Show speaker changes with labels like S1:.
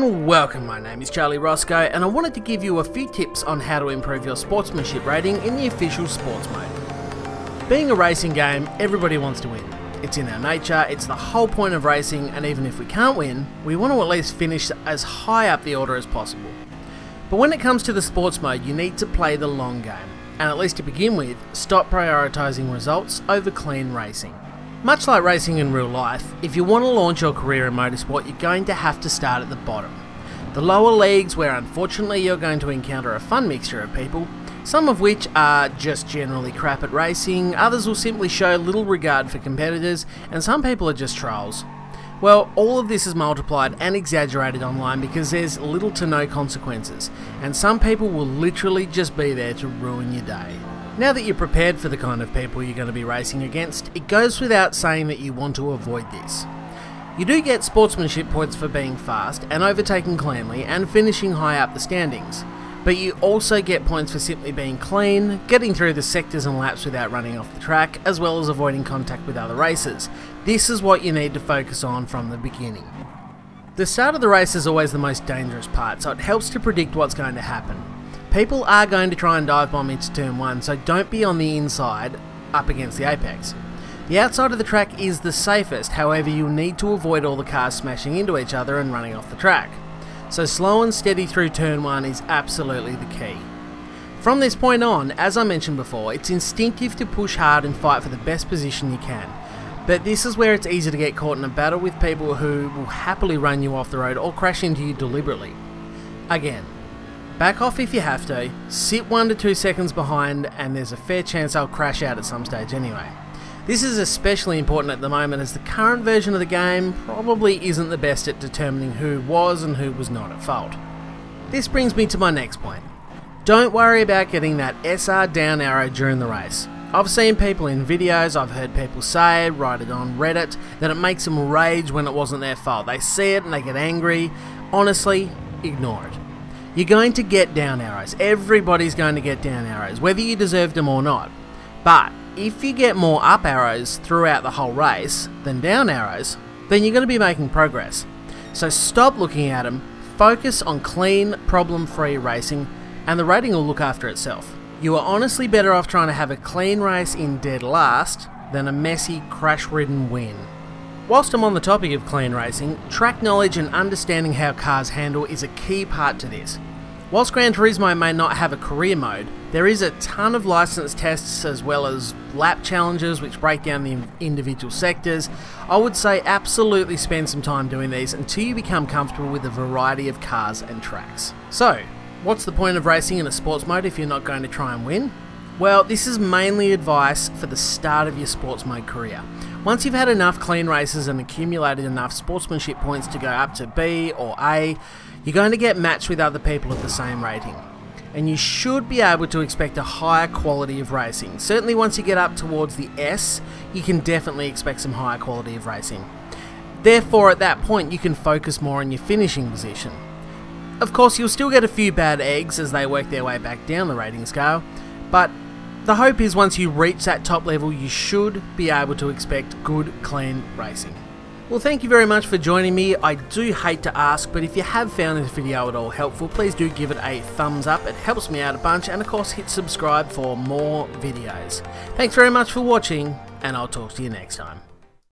S1: and welcome, my name is Charlie Roscoe and I wanted to give you a few tips on how to improve your sportsmanship rating in the official sports mode. Being a racing game, everybody wants to win. It's in our nature, it's the whole point of racing, and even if we can't win, we want to at least finish as high up the order as possible. But when it comes to the sports mode, you need to play the long game, and at least to begin with, stop prioritising results over clean racing. Much like racing in real life, if you want to launch your career in motorsport, you're going to have to start at the bottom. The lower leagues, where unfortunately you're going to encounter a fun mixture of people, some of which are just generally crap at racing, others will simply show little regard for competitors, and some people are just trolls. Well, all of this is multiplied and exaggerated online because there's little to no consequences, and some people will literally just be there to ruin your day. Now that you're prepared for the kind of people you're going to be racing against, it goes without saying that you want to avoid this. You do get sportsmanship points for being fast and overtaking cleanly and finishing high up the standings, but you also get points for simply being clean, getting through the sectors and laps without running off the track, as well as avoiding contact with other racers. This is what you need to focus on from the beginning. The start of the race is always the most dangerous part, so it helps to predict what's going to happen. People are going to try and dive bomb into turn 1, so don't be on the inside up against the apex. The outside of the track is the safest, however you'll need to avoid all the cars smashing into each other and running off the track. So slow and steady through turn 1 is absolutely the key. From this point on, as I mentioned before, it's instinctive to push hard and fight for the best position you can. But this is where it's easy to get caught in a battle with people who will happily run you off the road or crash into you deliberately. Again, back off if you have to, sit 1 to 2 seconds behind, and there's a fair chance I'll crash out at some stage anyway. This is especially important at the moment as the current version of the game probably isn't the best at determining who was and who was not at fault. This brings me to my next point. Don't worry about getting that SR down arrow during the race. I've seen people in videos, I've heard people say, write it on Reddit, that it makes them rage when it wasn't their fault. They see it and they get angry. Honestly, ignore it. You're going to get down arrows. Everybody's going to get down arrows, whether you deserve them or not. But if you get more up arrows throughout the whole race than down arrows, then you're going to be making progress. So stop looking at them, focus on clean, problem-free racing, and the rating will look after itself. You are honestly better off trying to have a clean race in dead last than a messy, crash-ridden win. Whilst I'm on the topic of clean racing, track knowledge and understanding how cars handle is a key part to this. Whilst Gran Turismo may not have a career mode, there is a ton of license tests as well as lap challenges which break down the individual sectors. I would say absolutely spend some time doing these until you become comfortable with a variety of cars and tracks. So, what's the point of racing in a sports mode if you're not going to try and win? Well, this is mainly advice for the start of your sports mode career. Once you've had enough clean races and accumulated enough sportsmanship points to go up to B or A, you're going to get matched with other people of the same rating. And you should be able to expect a higher quality of racing. Certainly once you get up towards the S, you can definitely expect some higher quality of racing. Therefore, at that point, you can focus more on your finishing position. Of course, you'll still get a few bad eggs as they work their way back down the rating scale, but the hope is once you reach that top level, you should be able to expect good, clean racing. Well, thank you very much for joining me. I do hate to ask, but if you have found this video at all helpful, please do give it a thumbs up. It helps me out a bunch, and of course hit subscribe for more videos. Thanks very much for watching, and I'll talk to you next time.